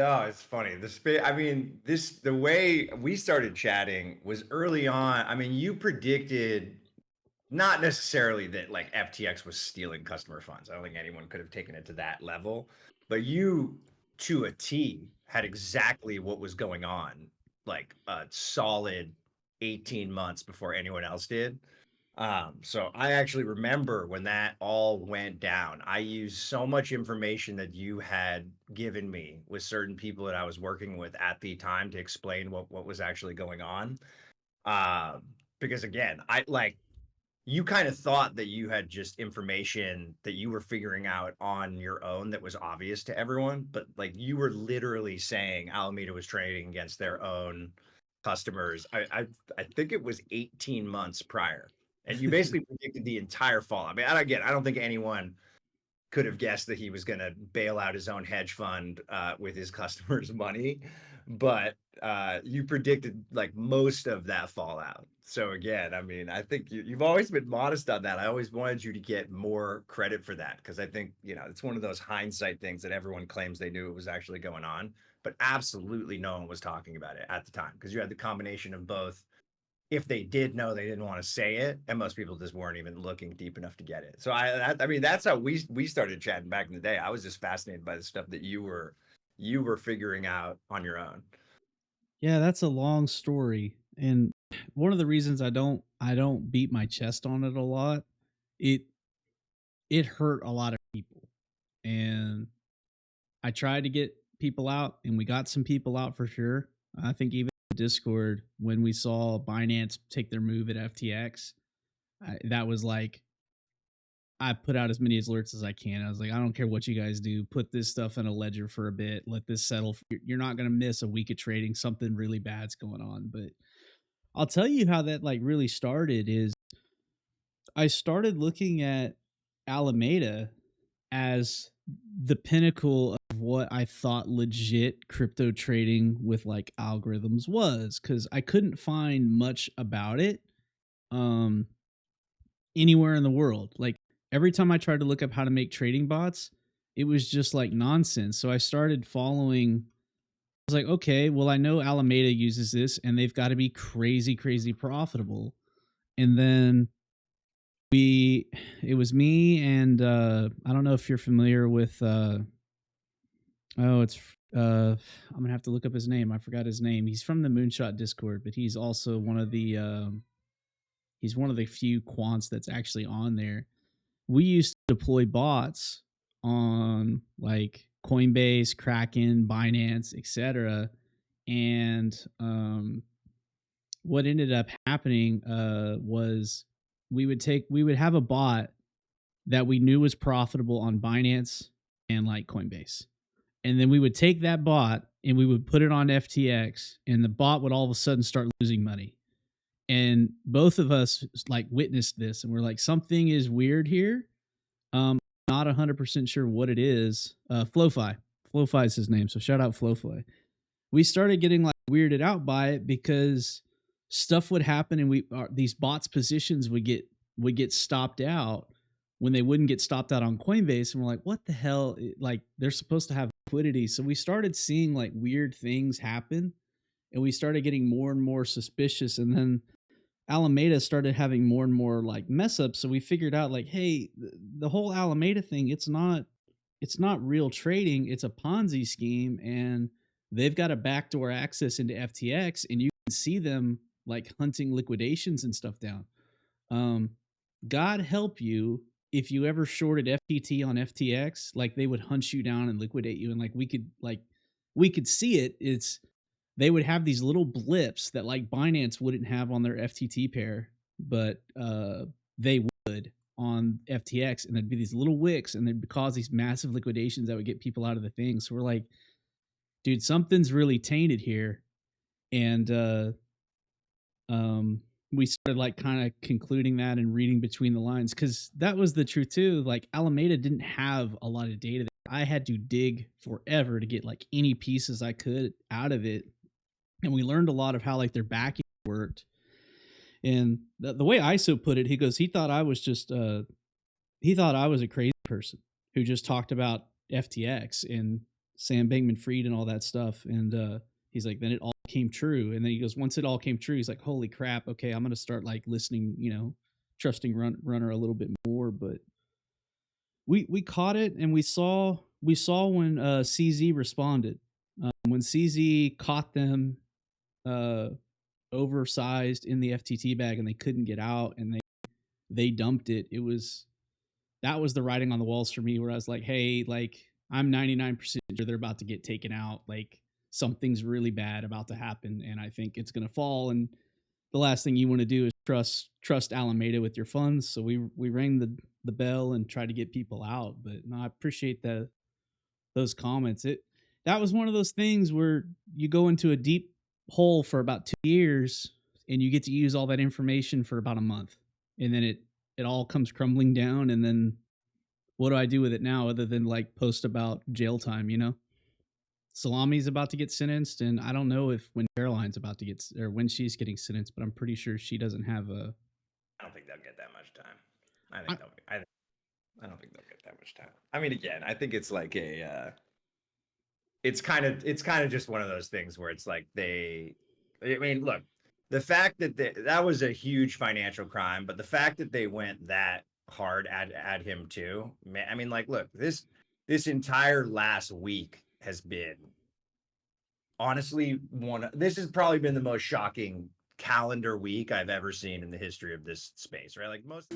No, it's funny. I mean, the way we started chatting was early on. I mean, you predicted not necessarily that like FTX was stealing customer funds. I don't think anyone could have taken it to that level, but you to a T had exactly what was going on, like a solid 18 months before anyone else did. So I actually remember when that all went down. I used so much information that you had given me with certain people that I was working with at the time to explain what was actually going on. Um, because again, I like you kind of thought that you had just information that you were figuring out on your own that was obvious to everyone, but like you were literally saying Alameda was trading against their own customers. I think it was 18 months prior. And you basically predicted the entire fall. I mean, again, I don't think anyone could have guessed that he was going to bail out his own hedge fund with his customers' money, but you predicted like most of that fallout. So again, I mean, I think you've always been modest on that. I always wanted you to get more credit for that because I think it's one of those hindsight things that everyone claims they knew it was actually going on, but absolutely no one was talking about it at the time because you had the combination of both if they did know, they didn't want to say it, and most people just weren't even looking deep enough to get it. So I mean, that's how we started chatting back in the day. I was just fascinated by the stuff that you were figuring out on your own. Yeah, that's a long story. And one of the reasons I don't beat my chest on it a lot, it it hurt a lot of people. And I tried to get people out and we got some people out for sure. I think even Discord when we saw Binance take their move at FTX, that was like I put out as many alerts as I can. I was like, I don't care what you guys do. Put this stuff in a ledger for a bit. Let this settle. You're not going to miss a week of trading. Something really bad's going on. But I'll tell you how that like really started is I started looking at Alameda as the pinnacle of what I thought legit crypto trading with like algorithms was cuz I couldn't find much about it um anywhere in the world. Like every time I tried to look up how to make trading bots, it was just like nonsense. So I started following. I was like, okay, well, I know Alameda uses this and they've got to be crazy, crazy profitable. And then it was me and I don't know if you're familiar with, oh, it's, I'm going to have to look up his name. I forgot his name. He's from the Moonshot Discord, but he's also he's one of the few quants that's actually on there. We used to deploy bots on like Coinbase, Kraken, Binance, etc. And what ended up happening was we would have a bot that we knew was profitable on Binance and like Coinbase. And then we would take that bot and we would put it on FTX and the bot would all of a sudden start losing money. And both of us like witnessed this and we're like, something is weird here. Not 100% sure what it is. FloFi. FloFi is his name. So shout out FloFi. We started getting like weirded out by it because stuff would happen and these bots positions would get stopped out when they wouldn't get stopped out on Coinbase. And we're like, what the hell? Like they're supposed to have liquidity. So we started seeing like weird things happen and we started getting more and more suspicious. And then Alameda started having more and more like mess ups. So we figured out like, hey, the whole Alameda thing, it's not real trading. It's a Ponzi scheme. And they've got a backdoor access into FTX and you can see them like hunting liquidations and stuff down. Um, God help you if you ever shorted FTT on FTX, like they would hunt you down and liquidate you. And like we could see it. They would have these little blips that like Binance wouldn't have on their FTT pair, but they would on FTX, and there'd be these little wicks, and they'd cause these massive liquidations that would get people out of the thing. So we're like, dude, something's really tainted here, and we started like kind of concluding that and reading between the lines because that was the truth too. Like Alameda didn't have a lot of data. I had to dig forever to get like any pieces I could out of it, and we learned a lot of how like their backing worked. And the way ISO put it, he goes, he thought I was a crazy person who just talked about FTX. And Sam Bankman-Fried and all that stuff. And he's like, then it all came true. And then he goes, once it all came true, he's like, holy crap, okay, I'm gonna start like listening, trusting Runner a little bit more. But we caught it, and we saw when CZ responded. When CZ caught them oversized in the FTT bag and they couldn't get out, and they dumped it. That was the writing on the walls for me, where I was like, hey, like, I'm 99% sure they're about to get taken out. Like, something's really bad about to happen, and I think it's going to fall. And the last thing you want to do is trust Alameda with your funds. So we rang the bell and tried to get people out. But no, I appreciate those comments. That was one of those things where you go into a deep hole for about 2 years, and you get to use all that information for about a month, and then it all comes crumbling down. And then what do I do with it now other than like post about jail time? Salami's about to get sentenced, and I don't know if when Caroline's about to get, or when she's getting sentenced, but I'm pretty sure she doesn't have a. I don't think they'll get that much time. I don't think they'll get that much time. I mean, again, I think it's like it's kind of just one of those things where it's like look, the fact that that was a huge financial crime, but the fact that they went that hard at him too, man, I mean, like, look, this entire last week has been honestly this has probably been the most shocking calendar week I've ever seen in the history of this space, right? Like most